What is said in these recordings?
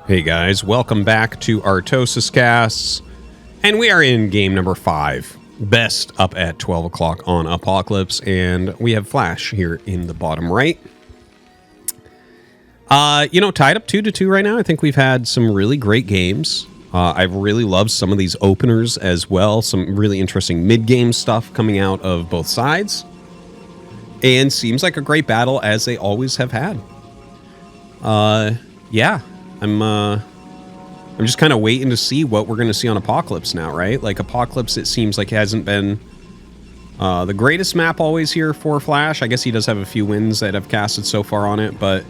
Hey guys, welcome back to ArtosisCasts, and we are in game number 5. BeSt up at 12 o'clock on Apocalypse, and we have Flash here in the bottom right. Tied up 2-2 right now. I think we've had some really great games. I've really loved some of these openers as well. Some really interesting mid-game stuff coming out of both sides. And seems like a great battle, as they always have had. Yeah. I'm just kind of waiting to see what we're going to see on Apocalypse now, right? Like, Apocalypse, it seems like, hasn't been the greatest map always here for Flash. I guess he does have a few wins that have casted so far on it, but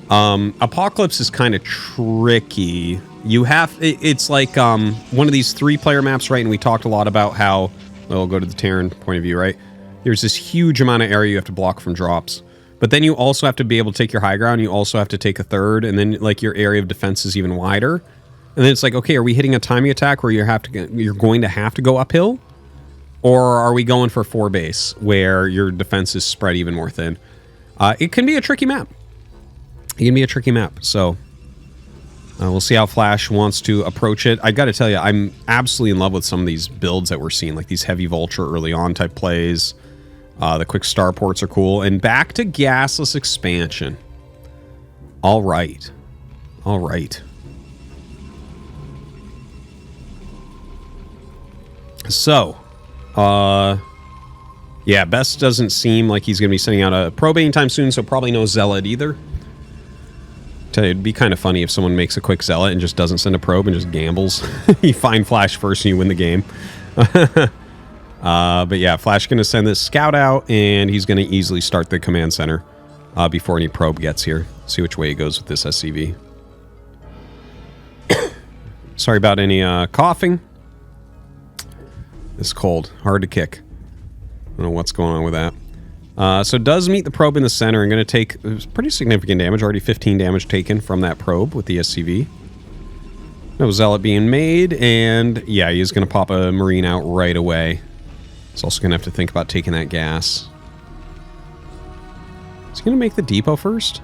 Apocalypse is kind of tricky. It's like one of these 3-player maps, right? And we talked a lot about how, well, we'll go to the Terran point of view, right? There's this huge amount of area you have to block from drops. But then you also have to be able to take your high ground. You also have to take a third, and then like your area of defense is even wider. And then it's like, okay, are we hitting a timing attack where you're going to have to go uphill, or are we going for 4 base where your defense is spread even more thin? It can be a tricky map. It can be a tricky map. So we'll see how Flash wants to approach it. I got to tell you, I'm absolutely in love with some of these builds that we're seeing, like these heavy vulture early on type plays. The quick starports are cool. And back to gasless expansion. All right. All right. So, yeah, BeSt doesn't seem like he's going to be sending out a probe anytime soon, so probably no Zealot either. Tell you, it'd be kind of funny if someone makes a quick Zealot and just doesn't send a probe and just gambles. You find Flash first and you win the game. But yeah, Flash going to send this scout out, and he's going to easily start the command center before any probe gets here. See which way he goes with this SCV. Sorry about any coughing. It's cold. Hard to kick. I don't know what's going on with that. So it does meet the probe in the center and going to take pretty significant damage. Already 15 damage taken from that probe with the SCV. No Zealot being made, and yeah, he's going to pop a Marine out right away. He's also going to have to think about taking that gas. Is he going to make the depot first?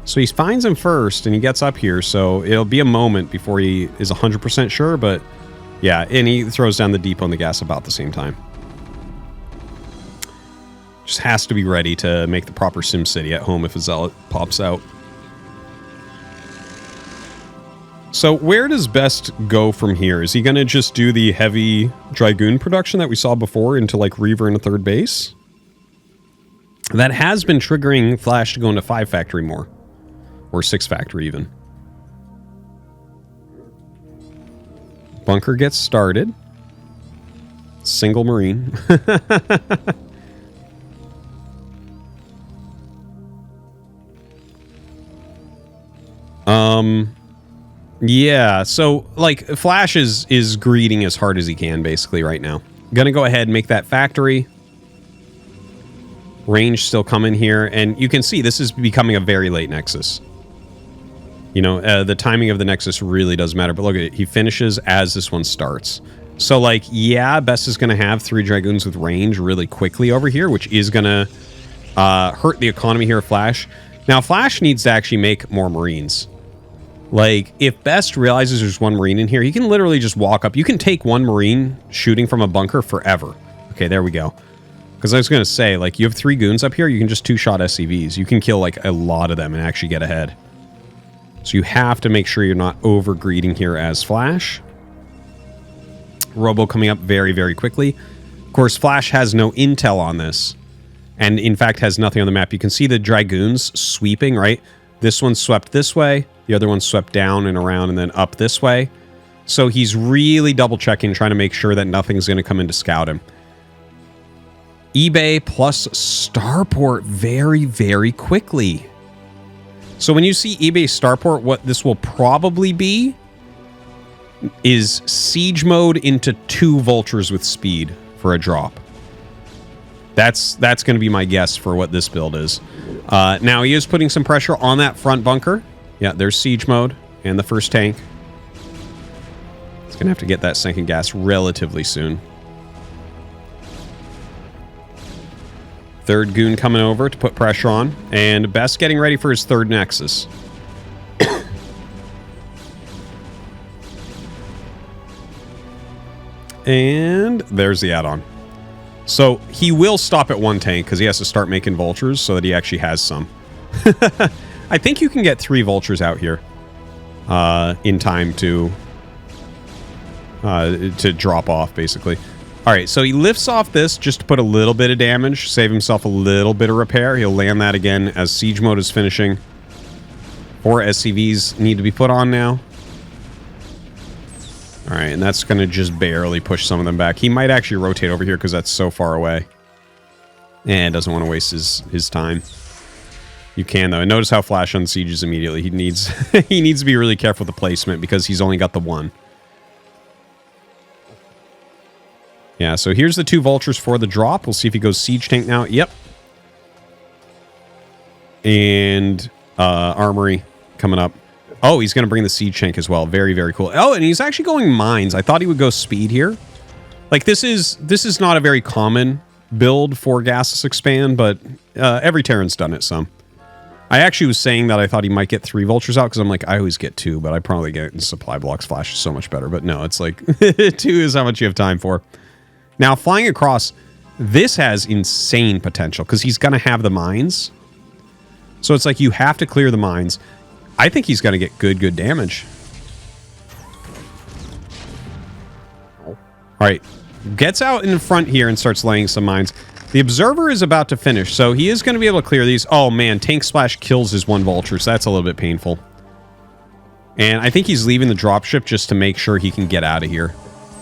So he finds him first, and he gets up here, so it'll be a moment before he is 100% sure, but yeah, and he throws down the depot and the gas about the same time. Just has to be ready to make the proper Sim City at home if a Zealot pops out. So where does BeSt go from here? Is he going to just do the heavy Dragoon production that we saw before into like Reaver and a third base? That has been triggering Flash to go into 5 factory more. Or 6 factory even. Bunker gets started. Single Marine. Yeah, so, like, Flash is greeting as hard as he can, basically, right now. Gonna go ahead and make that factory. Range still coming here, and you can see this is becoming a very late Nexus. You know, the timing of the Nexus really does matter, but look at it. He finishes as this one starts. So, like, yeah, BeSt is gonna have 3 Dragoons with range really quickly over here, which is gonna hurt the economy here of Flash. Now, Flash needs to actually make more Marines. Like, if BeSt realizes there's 1 Marine in here, he can literally just walk up. You can take 1 Marine shooting from a bunker forever. Okay, there we go. Because I was going to say, like, you have 3 goons up here, you can just 2-shot SCVs. You can kill, like, a lot of them and actually get ahead. So you have to make sure you're not over-greeding here as Flash. Robo coming up very, very quickly. Of course, Flash has no intel on this. And, in fact, has nothing on the map. You can see the Dragoons sweeping, right? This one swept this way. The other one swept down and around and then up this way. So he's really double-checking, trying to make sure that nothing's going to come in to scout him. eBay plus Starport very, very quickly. So when you see eBay Starport, what this will probably be is siege mode into 2 vultures with speed for a drop. That's going to be my guess for what this build is. Now, he is putting some pressure on that front bunker. Yeah, there's siege mode and the first tank. It's going to have to get that second gas relatively soon. Third goon coming over to put pressure on. And BeSt getting ready for his third Nexus. And there's the add-on. So he will stop at 1 tank because he has to start making vultures so that he actually has some. I think you can get 3 vultures out here in time to drop off, basically. All right, so he lifts off this just to put a little bit of damage, save himself a little bit of repair. He'll land that again as siege mode is finishing. 4 SCVs need to be put on now. All right, and that's going to just barely push some of them back. He might actually rotate over here because that's so far away. And doesn't want to waste his time. You can, though. And notice how Flash unsieges immediately. He needs he needs to be really careful with the placement because he's only got the 1. Yeah, so here's the 2 vultures for the drop. We'll see if he goes siege tank now. Yep. And armory coming up. Oh, he's going to bring the siege tank as well. Very, very cool. Oh, and he's actually going mines. I thought he would go speed here. Like, this is not a very common build for gases expand, but every Terran's done it some. I actually was saying that I thought he might get 3 vultures out because I'm like, I always get 2, but I probably get it in supply blocks. Flash is so much better. But no, it's like 2 is how much you have time for. Now, flying across, this has insane potential because he's going to have the mines. So it's like you have to clear the mines. I think he's going to get good damage. All right. Gets out in front here and starts laying some mines. The Observer is about to finish, so he is going to be able to clear these. Oh, man. Tank Splash kills his 1 vulture, so that's a little bit painful. And I think he's leaving the dropship just to make sure he can get out of here.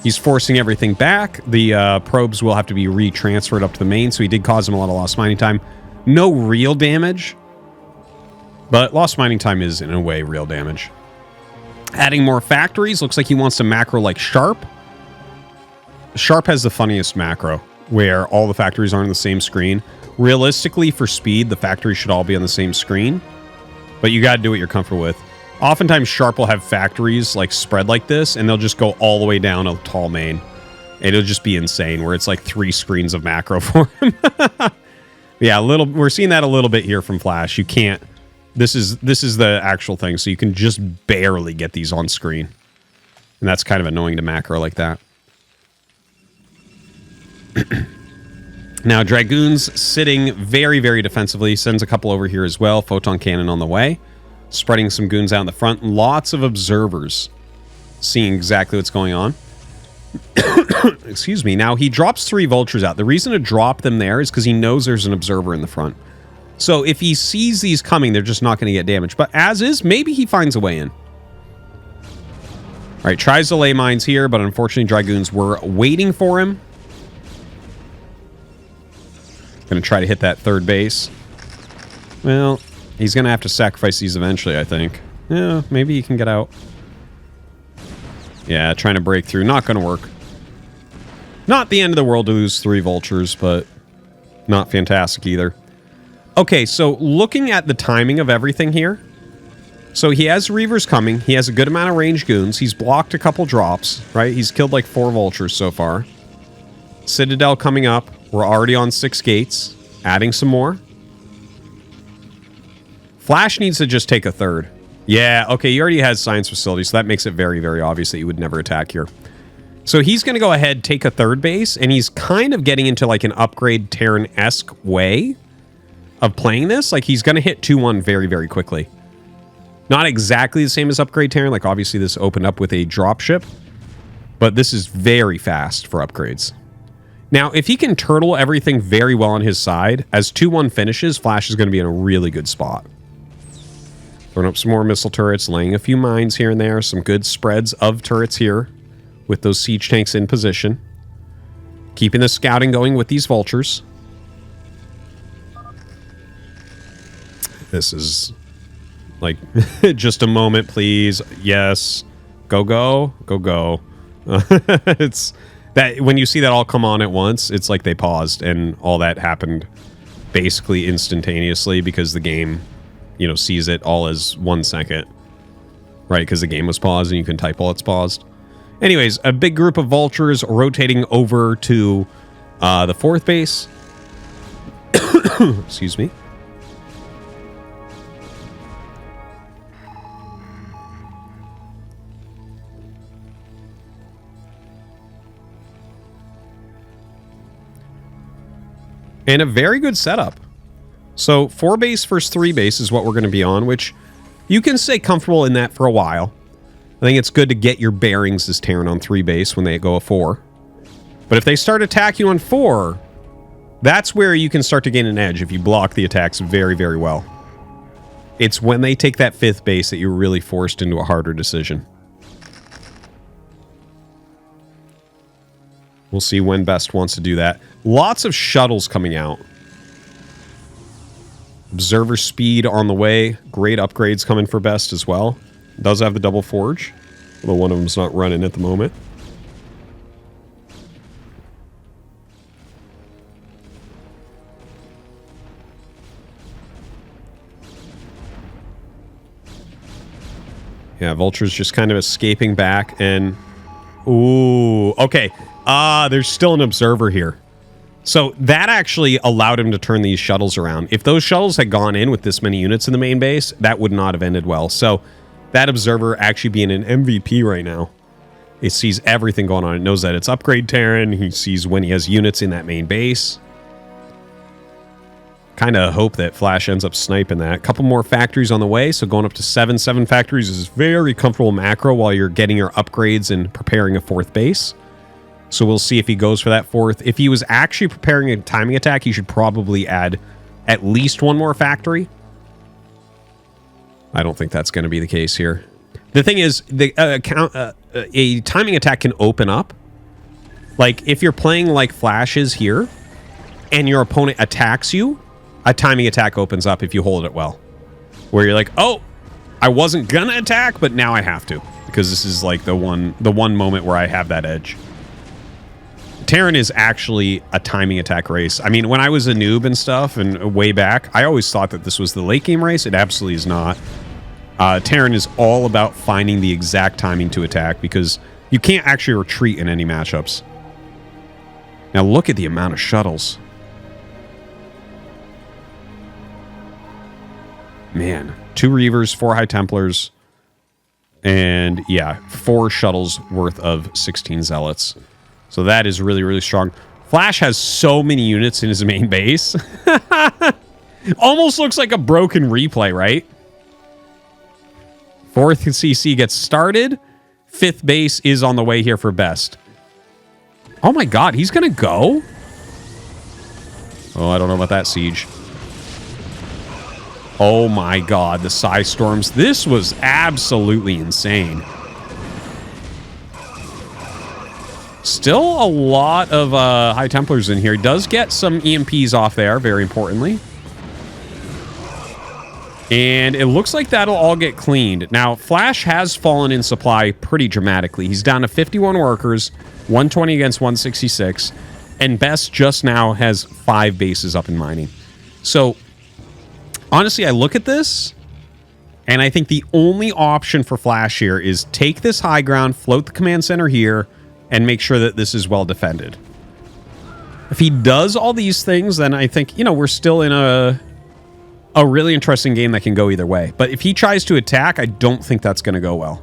He's forcing everything back. The probes will have to be retransferred up to the main, so he did cause him a lot of lost mining time. No real damage, but lost mining time is, in a way, real damage. Adding more factories. Looks like he wants to macro like Sharp. Sharp has the funniest macro, where all the factories are on the same screen. Realistically, for speed, the factories should all be on the same screen, but you got to do what you're comfortable with. Oftentimes, Sharp will have factories like spread like this, and they'll just go all the way down a tall main. It'll just be insane, where it's like 3 screens of macro for him. Yeah, we're seeing that a little bit here from Flash. You can't. This is the actual thing, so you can just barely get these on screen, and that's kind of annoying to macro like that. Now, Dragoon's sitting very, very defensively. Sends a couple over here as well. Photon cannon on the way. Spreading some goons out in the front. Lots of observers seeing exactly what's going on. Excuse me. Now, he drops 3 vultures out. The reason to drop them there is because he knows there's an observer in the front. So if he sees these coming, they're just not going to get damaged. But as is, maybe he finds a way in. All right, tries to lay mines here, but unfortunately, Dragoons were waiting for him. Going to try to hit that 3rd base. Well, he's going to have to sacrifice these eventually, I think. Yeah, maybe he can get out. Yeah, trying to break through. Not going to work. Not the end of the world to lose 3 vultures, but not fantastic either. Okay, so looking at the timing of everything here. So he has Reavers coming. He has a good amount of range goons. He's blocked a couple drops, right? He's killed like 4 vultures so far. Citadel coming up. We're already on 6 gates. Adding some more. Flash needs to just take a 3rd. Yeah, okay, he already has science facilities, so that makes it very, very obvious that you would never attack here. So he's going to go ahead, take a 3rd base, and he's kind of getting into like an upgrade Terran-esque way of playing this. Like, he's going to hit 2-1 very, very quickly. Not exactly the same as upgrade Terran. Like, obviously, this opened up with a dropship, but this is very fast for upgrades. Now, if he can turtle everything very well on his side, as 2-1 finishes, Flash is going to be in a really good spot. Throwing up some more missile turrets, laying a few mines here and there, some good spreads of turrets here with those siege tanks in position. Keeping the scouting going with these vultures. This is like, just a moment, please. Yes. Go, go. Go, go. It's that when you see that all come on at once, it's like they paused and all that happened basically instantaneously because the game, you know, sees it all as 1 second, right? Because the game was paused and you can type while it's paused. Anyways, a big group of vultures rotating over to the 4th base. Excuse me. And a very good setup. So 4 base versus 3 base is what we're going to be on, which you can stay comfortable in that for a while. I think it's good to get your bearings as Terran on 3 base when they go a 4. But if they start attacking you on 4, that's where you can start to gain an edge if you block the attacks very, very well. It's when they take that 5th base that you're really forced into a harder decision. We'll see when BeSt wants to do that. Lots of shuttles coming out. Observer speed on the way. Great upgrades coming for BeSt as well. Does have the double forge, although one of them's not running at the moment. Yeah, Vulture's just kind of escaping back and... Ooh, okay. There's still an observer here. So that actually allowed him to turn these shuttles around. If those shuttles had gone in with this many units in the main base, that would not have ended well. So that observer actually being an MVP right now. It sees everything going on. It knows that it's upgrade Terran. He sees when he has units in that main base. Kind of hope that Flash ends up sniping that. A couple more factories on the way, so going up to 7 factories is very comfortable macro while you're getting your upgrades and preparing a 4th base. So we'll see if he goes for that 4th. If he was actually preparing a timing attack, he should probably add at least 1 more factory. I don't think that's going to be the case here. The thing is, a timing attack can open up. Like, if you're playing like Flash is here, and your opponent attacks you, a timing attack opens up if you hold it well. Where you're like, oh, I wasn't gonna attack, but now I have to. Because this is like the one moment where I have that edge. Terran is actually a timing attack race. I mean, when I was a noob and stuff, and way back, I always thought that this was the late game race. It absolutely is not. Terran is all about finding the exact timing to attack, because you can't actually retreat in any matchups. Now look at the amount of shuttles. Man, 2 Reavers, 4 High Templars, and yeah, 4 shuttles worth of 16 Zealots. So that is really, really strong. Flash has so many units in his main base. Almost looks like a broken replay, right? 4th CC gets started. 5th base is on the way here for BeSt. Oh my god, he's gonna go? Oh, I don't know about that siege. Oh my god, the Psy Storms. This was absolutely insane. Still a lot of High Templars in here. He does get some EMPs off there, very importantly. And it looks like that'll all get cleaned. Now, Flash has fallen in supply pretty dramatically. He's down to 51 workers, 120 against 166. And BeSt just now has 5 bases up in mining. So... honestly, I look at this, and I think the only option for Flash here is take this high ground, float the command center here, and make sure that this is well defended. If he does all these things, then I think, you know, we're still in a really interesting game that can go either way. But if he tries to attack, I don't think that's going to go well.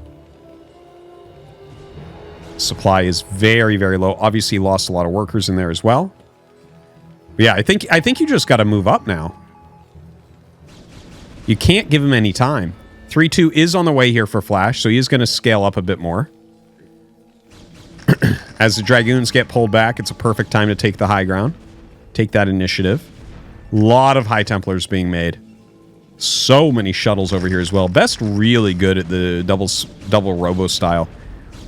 Supply is very, very low. Obviously, he lost a lot of workers in there as well. But yeah, I think you just got to move up now. You can't give him any time. 3-2 is on the way here for Flash, so he is going to scale up a bit more. As the Dragoons get pulled back, it's a perfect time to take the high ground. Take that initiative. A lot of High Templars being made. So many shuttles over here as well. BeSt really good at the double Robo style.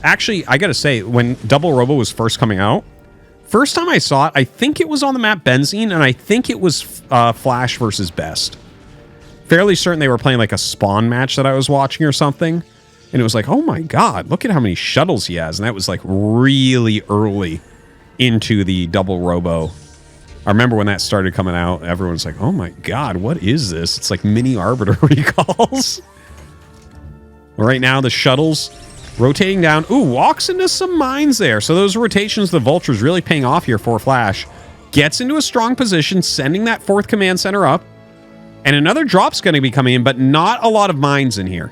Actually, I gotta say, when double Robo was first coming out, first time I saw it, I think it was on the map Benzene, and I think it was Flash versus BeSt. Fairly certain they were playing like a spawn match that I was watching or something. And it was like, oh my god, look at how many shuttles he has. And that was like really early into the double Robo. I remember when that started coming out, everyone's like, oh my god, what is this? It's like mini Arbiter recalls. Right now, the shuttles rotating down. Ooh, walks into some mines there. So those rotations, the Vulture's really paying off here for Flash. Gets into a strong position, sending that 4th command center up. And another drop's going to be coming in, but not a lot of mines in here.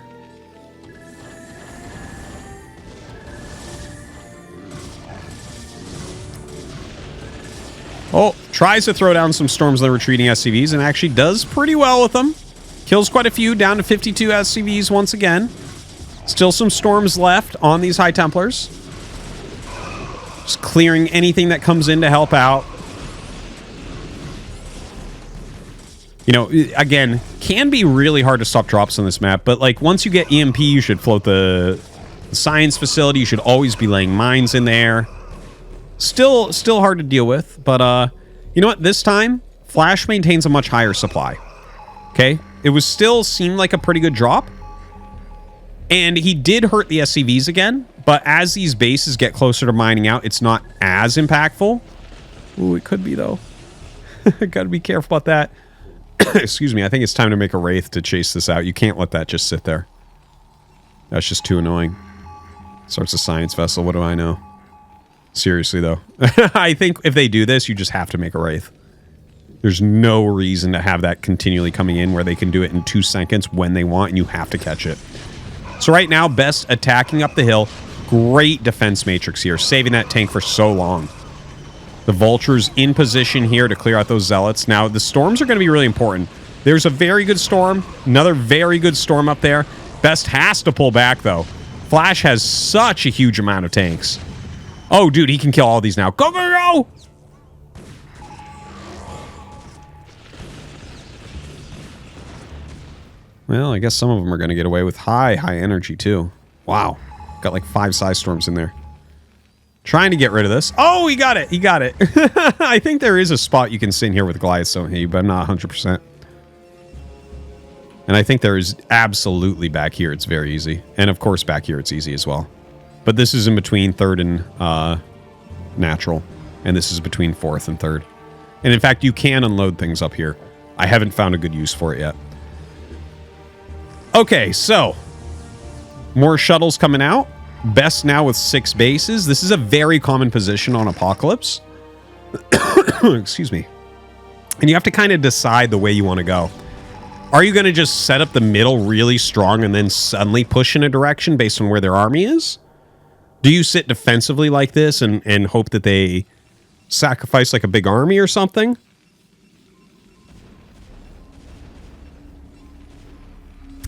Oh, tries to throw down some storms of the retreating SCVs and actually does pretty well with them. Kills quite a few, down to 52 SCVs once again. Still some storms left on these High Templars. Just clearing anything that comes in to help out. You know, again, can be really hard to stop drops on this map, but like once you get EMP, you should float the science facility. You should always be laying mines in there. Still hard to deal with, but you know what? This time, Flash maintains a much higher supply. Okay? It was still seemed like a pretty good drop. And he did hurt the SCVs again, but as these bases get closer to mining out, it's not as impactful. Ooh, it could be, though. Gotta be careful about that. Excuse me, I think it's time to make a Wraith to chase this out. You can't let that just sit there. That's just too annoying. Starts a science vessel, what do I know? Seriously, though. I think if they do this, you just have to make a Wraith. There's no reason to have that continually coming in where they can do it in 2 seconds when they want, and you have to catch it. So right now, BeSt attacking up the hill. Great defense matrix here, saving that tank for so long. The Vulture's in position here to clear out those Zealots. Now, the storms are going to be really important. There's a very good storm. Another very good storm up there. BeSt has to pull back, though. Flash has such a huge amount of tanks. Oh, dude, he can kill all these now. Go, go, go! Well, I guess some of them are going to get away with high energy, too. Wow. Got like 5 Psy Storms in there. Trying to get rid of this. Oh, he got it. He got it. I think there is a spot you can sit in here with Goliaths, don't you? But I'm not 100%. And I think there is absolutely back here. It's very easy. And of course, back here, it's easy as well. But this is in between 3rd and natural. And this is between 4th and 3rd. And in fact, you can unload things up here. I haven't found a good use for it yet. Okay, so more shuttles coming out. BeSt now with 6 bases. This is a very common position on Apocalypse. Excuse me. And you have to kind of decide the way you want to go. Are you going to just set up the middle really strong and then suddenly push in a direction based on where their army is? Do you sit defensively like this and hope that they sacrifice like a big army or something?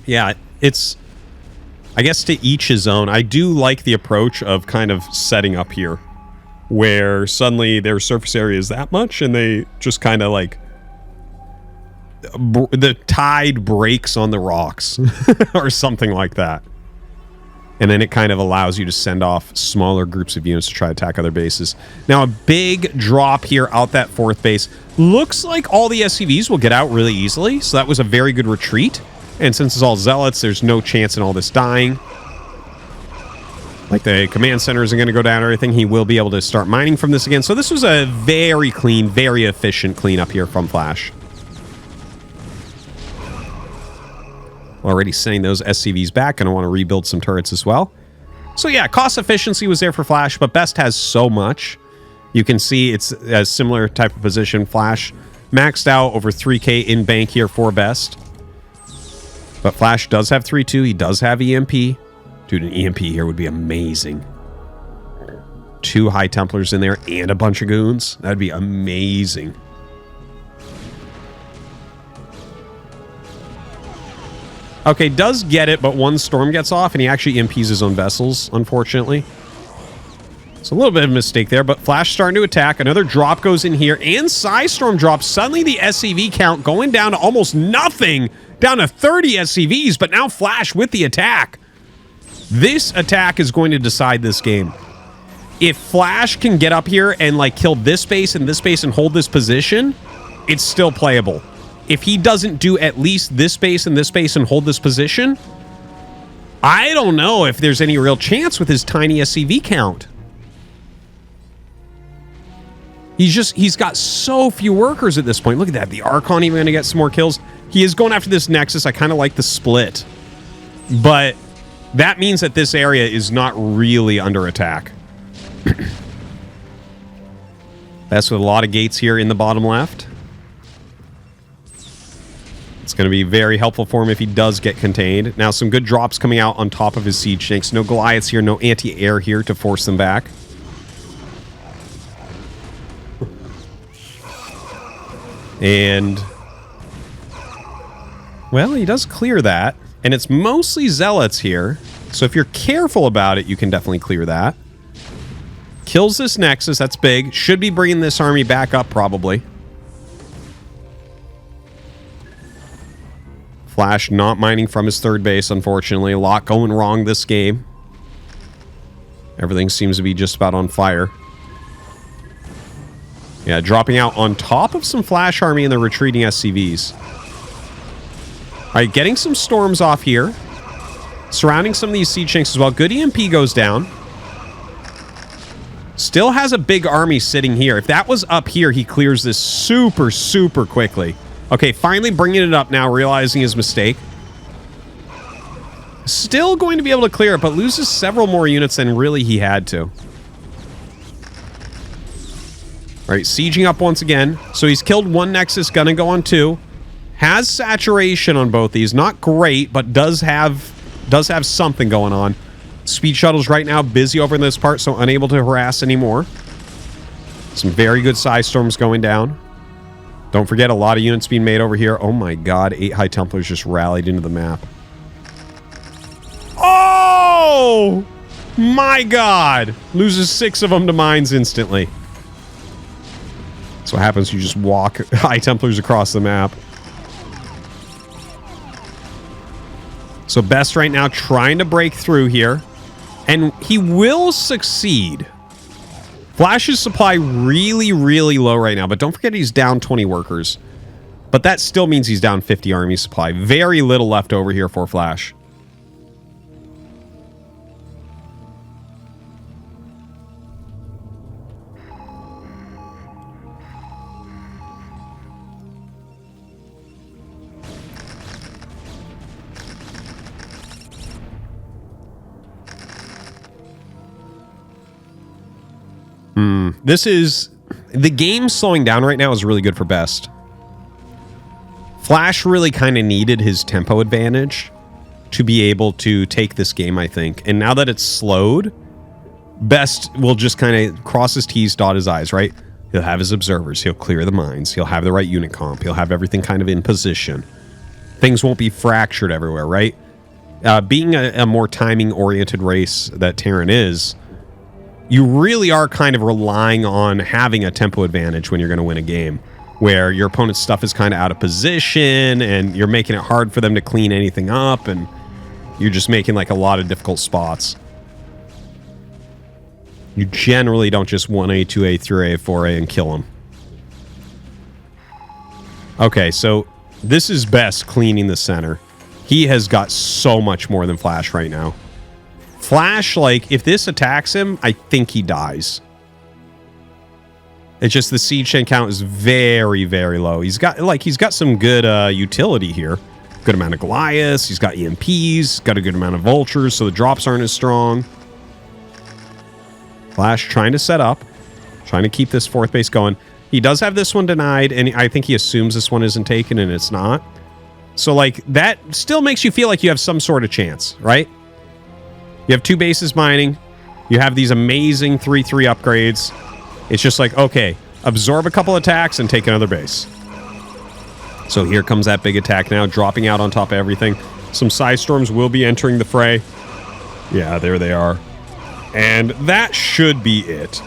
Yeah, it's... I guess to each his own. I do like the approach of kind of setting up here, where suddenly their surface area is that much, and they just kind of like... the tide breaks on the rocks, or something like that. And then it kind of allows you to send off smaller groups of units to try to attack other bases. Now, a big drop here out that 4th base. Looks like all the SCVs will get out really easily, so that was a very good retreat. And since it's all Zealots, there's no chance in all this dying. Like the command center isn't going to go down or anything. He will be able to start mining from this again. So this was a very clean, very efficient cleanup here from Flash. Already sending those SCVs back. Going to want to rebuild some turrets as well. So yeah, cost efficiency was there for Flash, but BeSt has so much. You can see it's a similar type of position. Flash maxed out over 3K in bank here for BeSt. But Flash does have 3-2. He does have EMP. Dude, an EMP here would be amazing. 2 High Templars in there and a bunch of goons. That'd be amazing. Okay, does get it, but 1 storm gets off, and he actually EMPs his own vessels, unfortunately. It's a little bit of a mistake there, but Flash starting to attack. Another drop goes in here, and Psy Storm drops. Suddenly the SCV count going down to almost nothing. Down to 30 SCVs, but now Flash with the attack. This attack is going to decide this game. If Flash can get up here and like kill this base and hold this position, it's still playable. If he doesn't do at least this base and hold this position, I don't know if there's any real chance with his tiny SCV count. He's got so few workers at this point. Look at that. The Archon even going to get some more kills. He is going after this Nexus. I kind of like the split. But that means that this area is not really under attack. That's with a lot of gates here in the bottom left. It's going to be very helpful for him if he does get contained. Now, some good drops coming out on top of his siege tanks. No Goliaths here, no anti-air here to force them back. And, well, he does clear that. And it's mostly zealots here. So if you're careful about it, you can definitely clear that. Kills this Nexus. That's big. Should be bringing this army back up, probably. Flash not mining from his third base, unfortunately. A lot going wrong this game. Everything seems to be just about on fire. Yeah, dropping out on top of some Flash army and the retreating SCVs. All right, getting some storms off here. Surrounding some of these siege tanks as well. Good EMP goes down. Still has a big army sitting here. If that was up here, he clears this super, super quickly. Okay, finally bringing it up now, realizing his mistake. Still going to be able to clear it, but loses several more units than really he had to. All right, sieging up once again. So he's killed one Nexus, gonna go on two. Has saturation on both these. Not great, but does have something going on. Speed shuttles right now busy over in this part, so unable to harass anymore. Some very good size storms going down. Don't forget a lot of units being made over here. Oh my god, 8 High Templars just rallied into the map. Oh my god! Loses 6 of them to mines instantly. That's what happens. You just walk High Templars across the map. So BeSt right now trying to break through here. And he will succeed. Flash's supply really, really low right now. But don't forget he's down 20 workers. But that still means he's down 50 army supply. Very little left over here for Flash. This is... The game slowing down right now is really good for BeSt. Flash really kind of needed his tempo advantage to be able to take this game, I think. And now that it's slowed, BeSt will just kind of cross his T's, dot his I's, right? He'll have his observers. He'll clear the mines. He'll have the right unit comp. He'll have everything kind of in position. Things won't be fractured everywhere, right? Being a more timing-oriented race that Terran is, you really are kind of relying on having a tempo advantage when you're going to win a game, where your opponent's stuff is kind of out of position and you're making it hard for them to clean anything up, and you're just making like a lot of difficult spots. You generally don't just 1A, 2A, 3A, 4A and kill them. Okay, so this is BeSt cleaning the center. He has got so much more than Flash right now. Flash, like, if this attacks him, I think he dies. It's just the siege tank count is very, very low. He's got some good utility here. Good amount of Goliaths. He's got EMPs. Got a good amount of vultures, so the drops aren't as strong. Flash trying to set up. Trying to keep this fourth base going. He does have this one denied, and I think he assumes this one isn't taken, and it's not. So, like, that still makes you feel like you have some sort of chance, right? You have 2 bases mining. You have these amazing 3/3 upgrades. It's just like, okay, absorb a couple attacks and take another base. So here comes that big attack now, dropping out on top of everything. Some Psy Storms will be entering the fray. Yeah, there they are. And that should be it.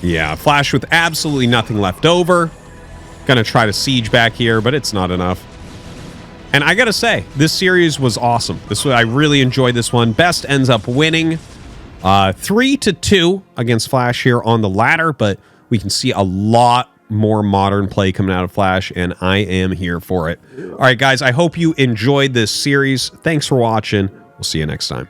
Yeah, Flash with absolutely nothing left over. Gonna try to siege back here, but it's not enough. And I gotta say, this series was awesome. I really enjoyed this one. BeSt ends up winning 3-2 against Flash here on the ladder, but we can see a lot more modern play coming out of Flash, and I am here for it. All right, guys, I hope you enjoyed this series. Thanks for watching. We'll see you next time.